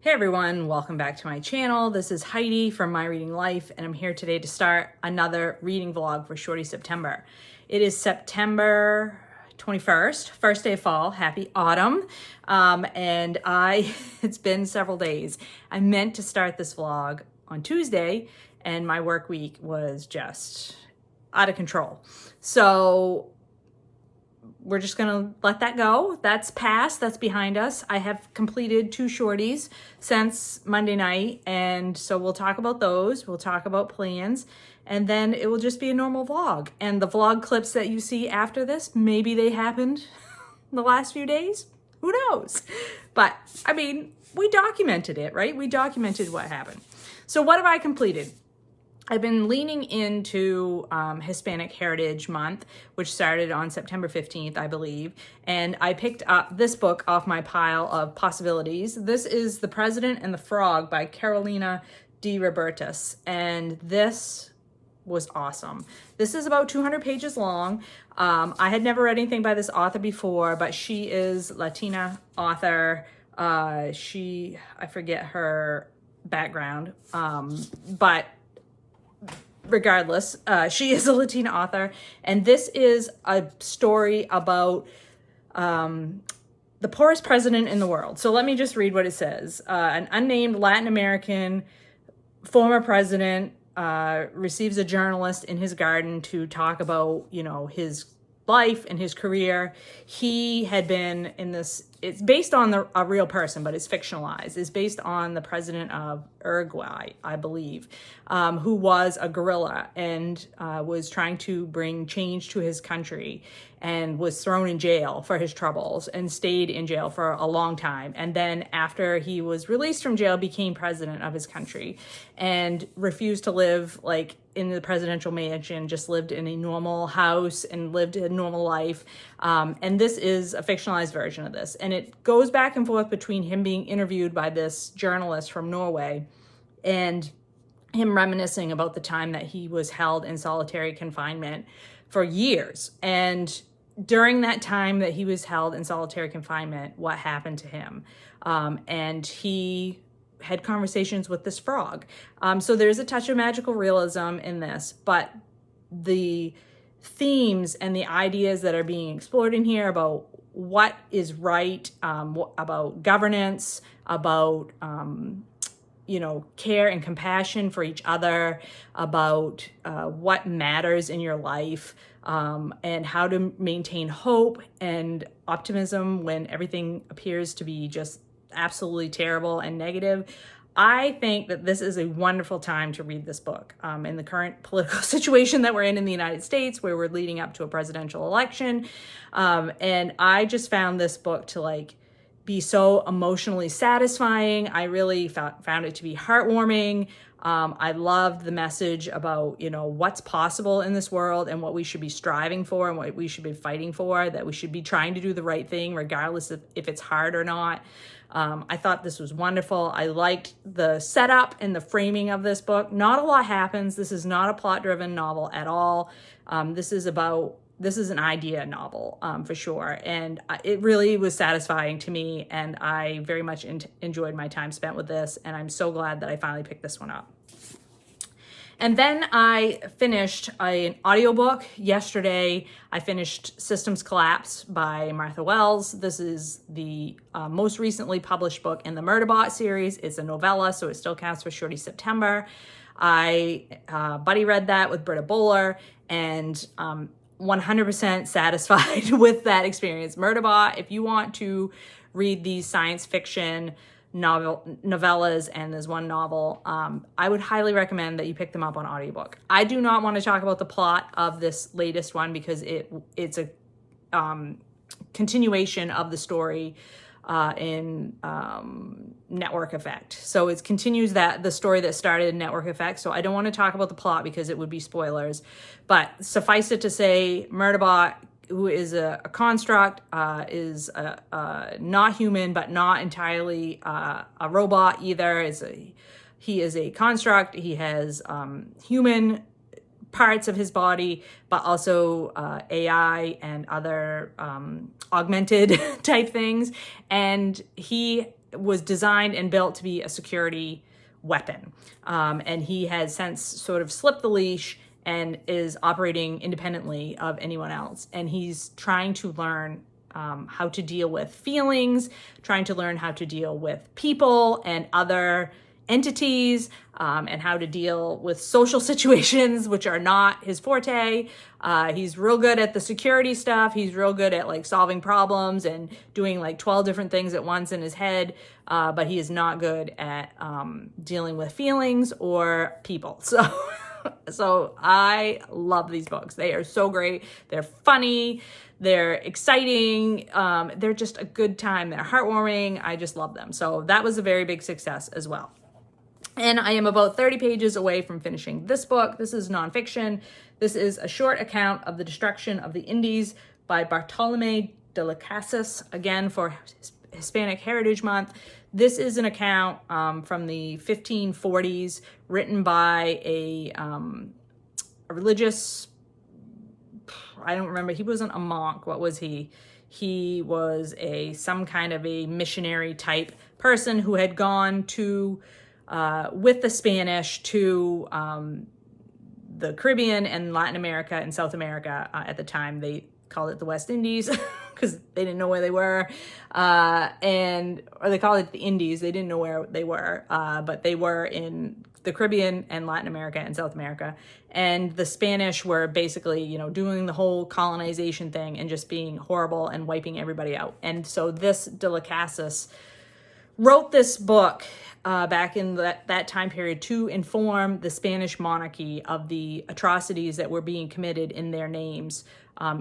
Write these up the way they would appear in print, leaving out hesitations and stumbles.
Hey everyone, welcome back to my channel. This is Heidi from My Reading Life, and I'm here today to start another reading vlog for Shorty September. It is September 21st, first day of fall. Happy autumn. It's been several days. I meant to start this vlog on Tuesday, and my work week was just out of control. So we're just gonna let that go. That's past, that's behind us. I have completed 2 shorties since Monday night, and so we'll talk about those. We'll talk about plans, and then it will just be a normal vlog. And the vlog clips that you see after this, maybe they happened in the last few days. Who knows? But I mean, we documented it, right? We documented what happened. So what have I completed? I've been leaning into Hispanic Heritage Month, which started on September 15th, I believe, and I picked up this book off my pile of possibilities. This is The President and the Frog by Carolina de Robertis, and this was awesome. This is about 200 pages long. I had never read anything by this author before, but she is Latina author. I forget her background, but regardless, she is a Latina author, and this is a story about the poorest president in the world. So let me just read what it says. An unnamed Latin American former president receives a journalist in his garden to talk about, his life and his career. He had been in this, it's based on a real person, but it's fictionalized. It's based on the president of Uruguay, I believe, who was a guerrilla and was trying to bring change to his country and was thrown in jail for his troubles and stayed in jail for a long time. And then after he was released from jail, became president of his country and refused to live like in the presidential mansion, just lived in a normal house and lived a normal life. And this is a fictionalized version of this. And it goes back and forth between him being interviewed by this journalist from Norway and him reminiscing about the time that he was held in solitary confinement for years. And during that time that he was held in solitary confinement, what happened to him? And he had conversations with this frog. So there's a touch of magical realism in this, but the themes and the ideas that are being explored in here about what is right, about governance, about care and compassion for each other, about what matters in your life, and how to maintain hope and optimism when everything appears to be just absolutely terrible and negative. I think that this is a wonderful time to read this book in the current political situation that we're in the United States, where we're leading up to a presidential election. And I just found this book to be so emotionally satisfying. I really found it to be heartwarming. I loved the message about, what's possible in this world and what we should be striving for and what we should be fighting for, that we should be trying to do the right thing regardless of if it's hard or not. I thought this was wonderful. I liked the setup and the framing of this book. Not a lot happens. This is not a plot-driven novel at all. This is an idea novel, for sure. And it really was satisfying to me, and I very much enjoyed my time spent with this, and I'm so glad that I finally picked this one up. And then I finished an audiobook yesterday. I finished Systems Collapse by Martha Wells. This is the most recently published book in the Murderbot series. It's a novella, so it still counts for Shorty September. I buddy read that with Britta Bowler, and 100% satisfied with that experience. Murderbot, if you want to read these science fiction novellas, and there's one novel, I would highly recommend that you pick them up on audiobook. I do not want to talk about the plot of this latest one because it's a continuation of the story in Network Effect. So it continues the story that started in Network Effect. So I don't want to talk about the plot because it would be spoilers. But suffice it to say, Murderbot, who is a construct, is not human, but not entirely a robot either. He is a construct. He has human parts of his body, but also AI and other augmented type things. And he was designed and built to be a security weapon. And he has since sort of slipped the leash and is operating independently of anyone else. And he's trying to learn how to deal with feelings, trying to learn how to deal with people and other entities, and how to deal with social situations, which are not his forte. He's real good at the security stuff. He's real good at like solving problems and doing like 12 different things at once in his head. But he is not good at dealing with feelings or people. So I love these books. They are so great. They're funny. They're exciting. They're just a good time. They're heartwarming. I just love them. So that was a very big success as well. And I am about 30 pages away from finishing this book. This is nonfiction. This is a short account of the destruction of the Indies by Bartolome de las Casas, again for Hispanic Heritage Month. This is an account from the 1540s, written by a religious, I don't remember, he wasn't a monk. What was he? He was some kind of a missionary type person who had gone to with the Spanish to the Caribbean and Latin America and South America. At the time, they called it the West Indies because they didn't know where they were, or they called it the Indies. They didn't know where they were, but they were in the Caribbean and Latin America and South America. And the Spanish were basically, doing the whole colonization thing and just being horrible and wiping everybody out. And so this de las Casas wrote this book back in that time period to inform the Spanish monarchy of the atrocities that were being committed in their names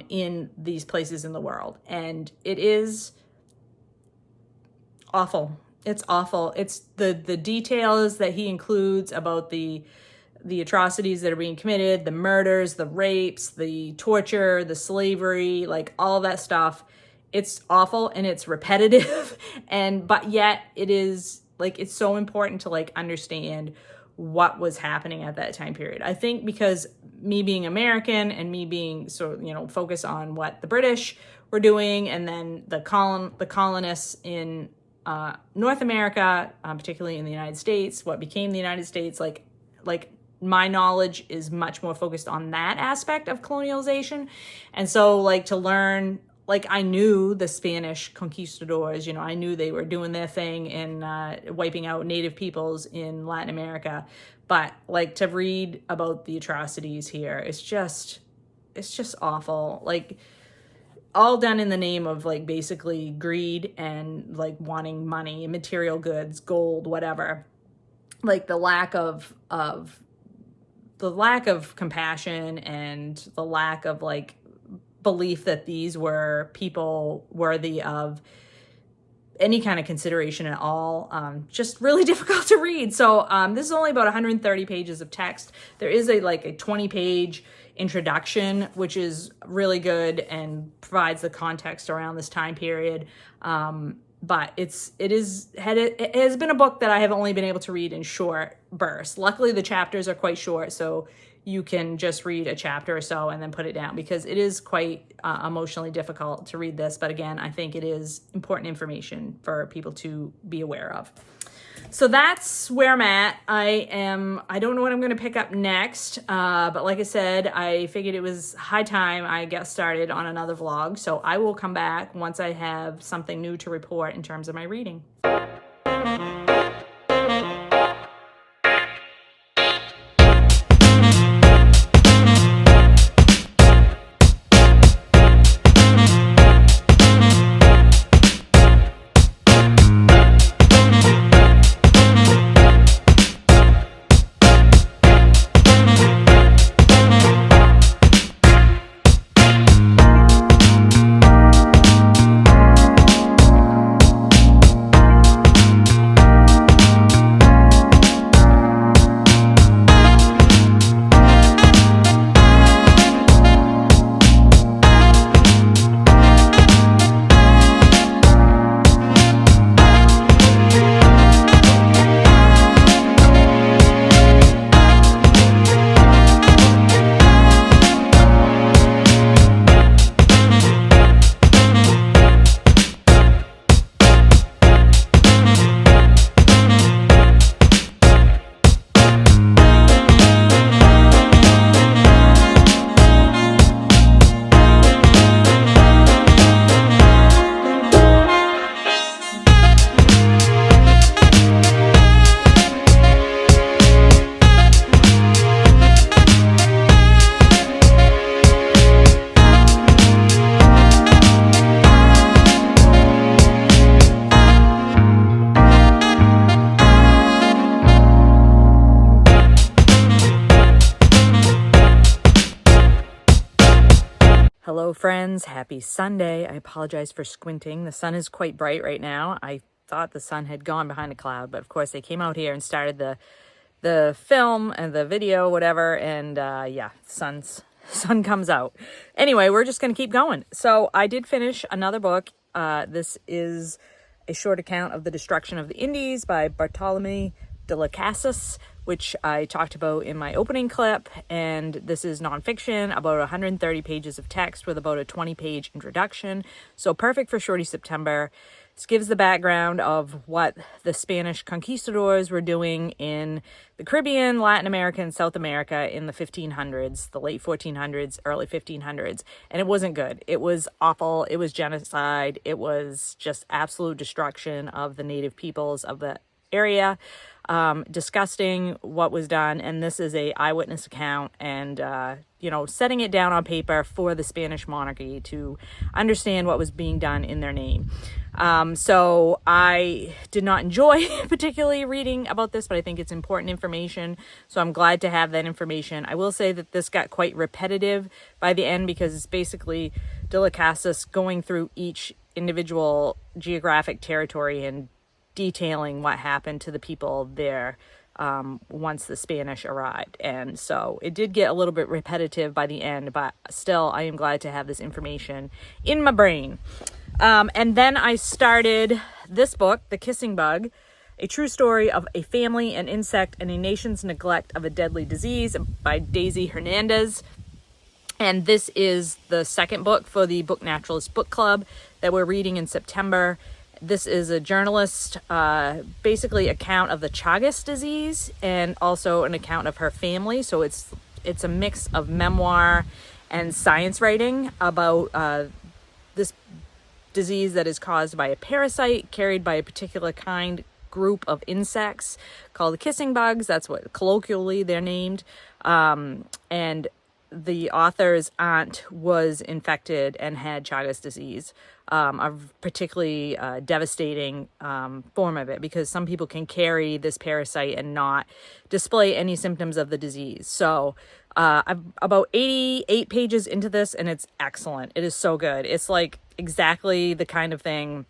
in these places in the world. And it is awful. It's awful. It's the details that he includes about the atrocities that are being committed, the murders, the rapes, the torture, the slavery, like all that stuff. It's awful and it's repetitive, but yet it is like, it's so important to like understand what was happening at that time period. I think because me being American and me being focused on what the British were doing, and then the colonists in North America, particularly in the United States, what became the United States, like my knowledge is much more focused on that aspect of colonialization. And so like to learn, like I knew the Spanish conquistadors, I knew they were doing their thing in wiping out native peoples in Latin America. But like to read about the atrocities here, it's just awful. Like all done in the name of like basically greed and like wanting money and material goods, gold, whatever. Like the lack of compassion and the lack of like belief that these were people worthy of any kind of consideration at all. Just really difficult to read. So this is only about 130 pages of text. There is a 20-page introduction, which is really good and provides the context around this time period. But it has been a book that I have only been able to read in short bursts. Luckily, the chapters are quite short, so you can just read a chapter or so and then put it down, because it is quite emotionally difficult to read this. But again, I think it is important information for people to be aware of. So that's where I'm at. I don't know what I'm going to pick up next, but like I said, I figured it was high time I get started on another vlog. So I will come back once I have something new to report in terms of my reading. Hello friends, happy Sunday. I apologize for squinting. The sun is quite bright right now. I thought the sun had gone behind a cloud, but of course they came out here and started the film and the video, whatever, and yeah, sun comes out. Anyway, we're just going to keep going. So I did finish another book. This is a short account of the destruction of the Indies by Bartolome de las Casas, which I talked about in my opening clip, and this is nonfiction, about 130 pages of text with about a 20-page introduction, so perfect for Shorty September. This gives the background of what the Spanish conquistadors were doing in the Caribbean, Latin America, and South America in the 1500s, the late 1400s, early 1500s, and it wasn't good. It was awful. It was genocide. It was just absolute destruction of the native peoples of the area. Disgusting what was done, and this is a eyewitness account, and setting it down on paper for the Spanish monarchy to understand what was being done in their name. So I did not enjoy particularly reading about this, but I think it's important information, so I'm glad to have that information. I will say that this got quite repetitive by the end, because it's basically de las Casas going through each individual geographic territory and detailing what happened to the people there once the Spanish arrived. And so it did get a little bit repetitive by the end, but still I am glad to have this information in my brain. And then I started this book, The Kissing Bug, a true story of a family, an insect, and a nation's neglect of a deadly disease, by Daisy Hernandez. And this is the second book for the Book Naturalist Book Club that we're reading in September. This is a journalist, basically account of the Chagas disease, and also an account of her family. So it's a mix of memoir and science writing about this disease that is caused by a parasite carried by a particular group of insects called the kissing bugs. That's what colloquially they're named. And the author's aunt was infected and had Chagas disease, a particularly devastating form of it, because some people can carry this parasite and not display any symptoms of the disease. So I'm about 88 pages into this, and it's excellent. It is so good. It's like exactly the kind of thing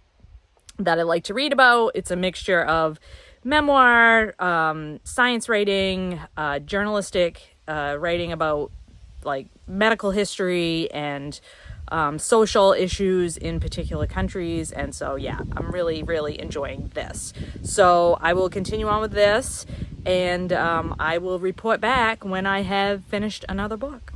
that I like to read about. It's a mixture of memoir, science writing, journalistic writing about like medical history and social issues in particular countries. And so, yeah, I'm really, really enjoying this. So I will continue on with this, and I will report back when I have finished another book.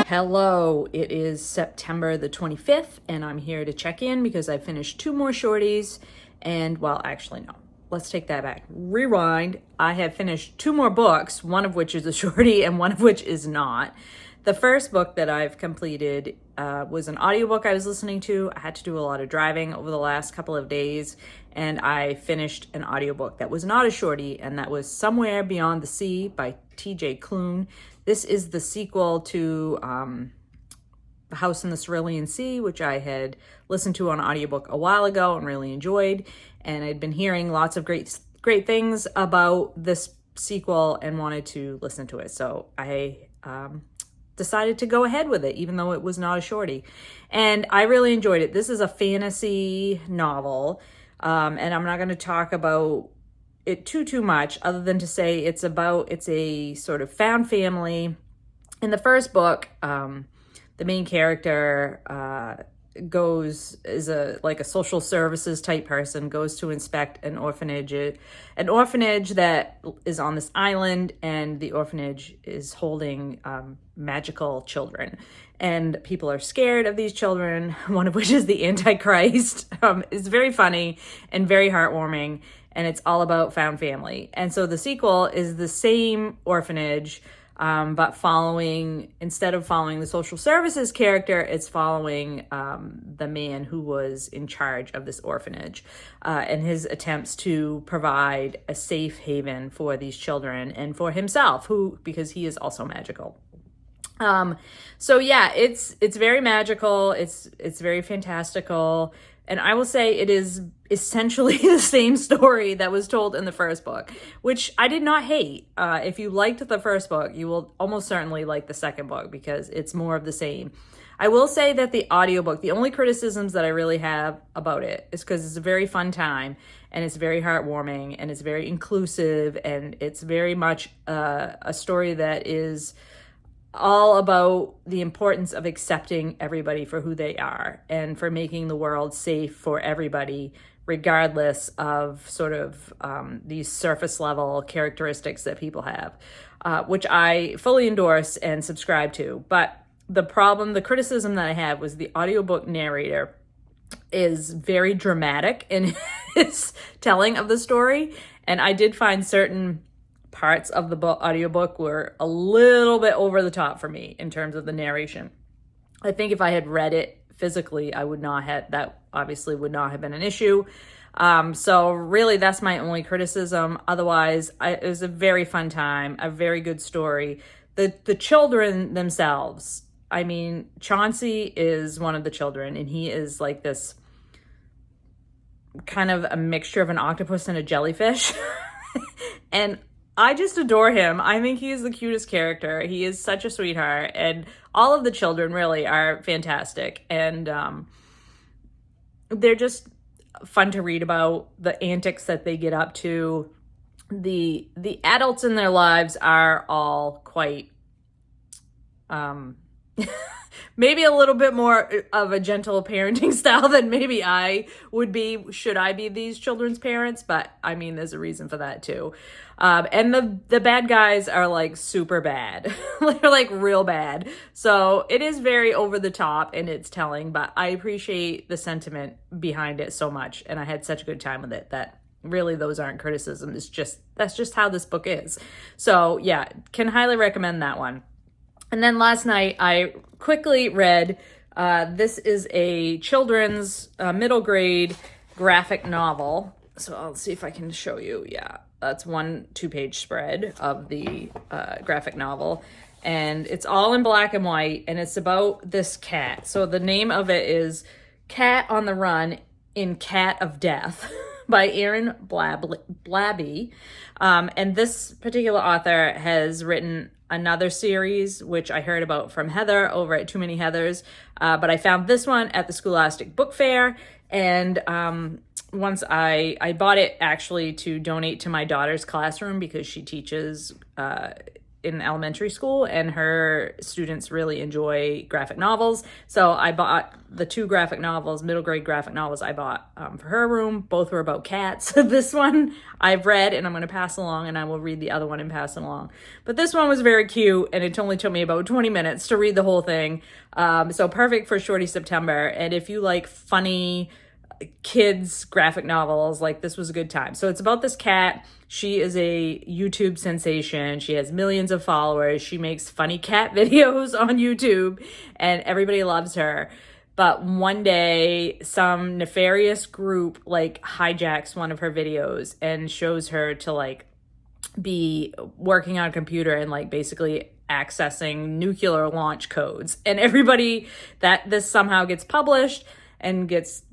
Hello, it is September the 25th, and I'm here to check in because I finished 2 more shorties, and, well, actually, no. Let's take that back. Rewind. I have finished 2 more books, one of which is a shorty and one of which is not. The first book that I've completed was an audiobook I was listening to. I had to do a lot of driving over the last couple of days, and I finished an audiobook that was not a shorty, and that was Somewhere Beyond the Sea by T.J. Kline. This is the sequel to The House in the Cerulean Sea, which I had listened to on audiobook a while ago and really enjoyed. And I'd been hearing lots of great things about this sequel and wanted to listen to it. So I decided to go ahead with it, even though it was not a shorty. And I really enjoyed it. This is a fantasy novel, and I'm not going to talk about it too much, other than to say it's a sort of found family. In the first book, the main character is a social services type person, goes to inspect an orphanage that is on this island, and the orphanage is holding magical children, and people are scared of these children, one of which is the Antichrist. It's very funny and very heartwarming, and it's all about found family. And so the sequel is the same orphanage, but instead of following the social services character, it's following the man who was in charge of this orphanage and his attempts to provide a safe haven for these children and for himself, because he is also magical. So yeah, it's very magical. It's very fantastical. And I will say it is essentially the same story that was told in the first book, which I did not hate. If you liked the first book, you will almost certainly like the second book because it's more of the same. I will say that the audiobook, the only criticisms that I really have about it is because it's a very fun time and it's very heartwarming and it's very inclusive and it's very much a story that is all about the importance of accepting everybody for who they are and for making the world safe for everybody, regardless of sort of these surface level characteristics that people have, which I fully endorse and subscribe to. But the criticism that I have was the audiobook narrator is very dramatic in his telling of the story. And I did find certain parts of the audiobook were a little bit over the top for me in terms of the narration. I think if I had read it physically, that obviously would not have been an issue. So really that's my only criticism. Otherwise, it was a very fun time, a very good story. The children themselves, I mean, Chauncey is one of the children and he is like this kind of a mixture of an octopus and a jellyfish. And I just adore him. I think he is the cutest character. He is such a sweetheart. And all of the children really are fantastic. And they're just fun to read about, the antics that they get up to. The adults in their lives are all quite maybe a little bit more of a gentle parenting style than maybe I would be should I be these children's parents. But I mean, there's a reason for that too. And the bad guys are like super bad. They're like real bad. So it is very over the top and it's telling, but I appreciate the sentiment behind it so much. And I had such a good time with it that really those aren't criticisms. That's just how this book is. So yeah, can highly recommend that one. And then last night I quickly read, this is a children's middle grade graphic novel. So I'll see if I can show you. Yeah, that's 1 2-page spread of the graphic novel. And it's all in black and white and it's about this cat. So the name of it is Cat on the Run in Cat of Death by Aaron Blabey. And this particular author has written another series, which I heard about from Heather over at Too Many Heathers. But I found this one at the Scholastic Book Fair. And once I bought it actually to donate to my daughter's classroom because she teaches in elementary school and her students really enjoy graphic novels. So I bought the 2 graphic novels, middle grade graphic novels I bought for her room. Both were about cats. This one I've read and I'm going to pass along and I will read the other one and pass it along. But this one was very cute and it only took me about 20 minutes to read the whole thing. So perfect for Shorty September. And if you like funny kids graphic novels, like this was a good time. So it's about this cat. She is a YouTube sensation. She has millions of followers. She makes funny cat videos on YouTube and everybody loves her. But one day some nefarious group like hijacks one of her videos and shows her to like be working on a computer and like basically accessing nuclear launch codes. And everybody that this somehow gets published and gets,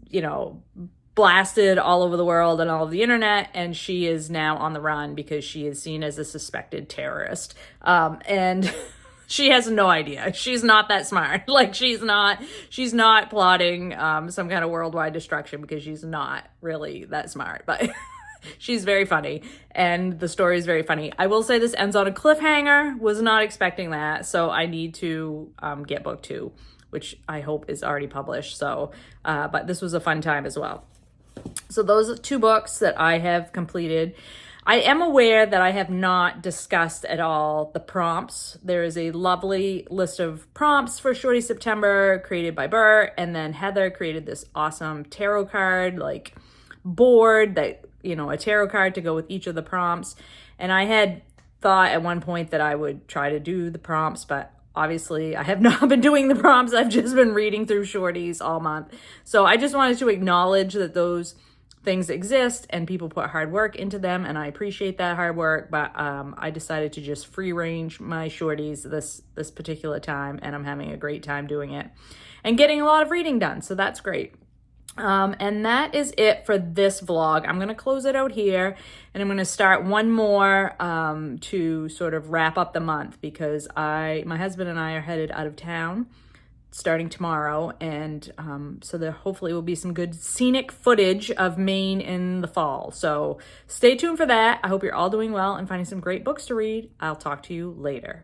blasted all over the world and all over the internet, and she is now on the run because she is seen as a suspected terrorist. And she has no idea. She's not that smart. Like she's not plotting some kind of worldwide destruction because she's not really that smart. But she's very funny and the story is very funny. I will say this ends on a cliffhanger. Was not expecting that. So I need to get book 2, which I hope is already published. So, but this was a fun time as well. So those are 2 books that I have completed. I am aware that I have not discussed at all the prompts. There is a lovely list of prompts for Shorty September created by Bert, and then Heather created this awesome tarot card like board that a tarot card to go with each of the prompts. And I had thought at one point that I would try to do the prompts, but obviously I have not been doing the prompts. I've just been reading through shorties all month. So I just wanted to acknowledge that those things exist and people put hard work into them, and I appreciate that hard work, but I decided to just free range my shorties this particular time, and I'm having a great time doing it and getting a lot of reading done, so that's great. And that is it for this vlog. I'm going to close it out here, and I'm going to start one more to sort of wrap up the month, because my husband and I are headed out of town starting tomorrow, and so there hopefully will be some good scenic footage of Maine in the fall. So stay tuned for that. I hope you're all doing well and finding some great books to read. I'll talk to you later.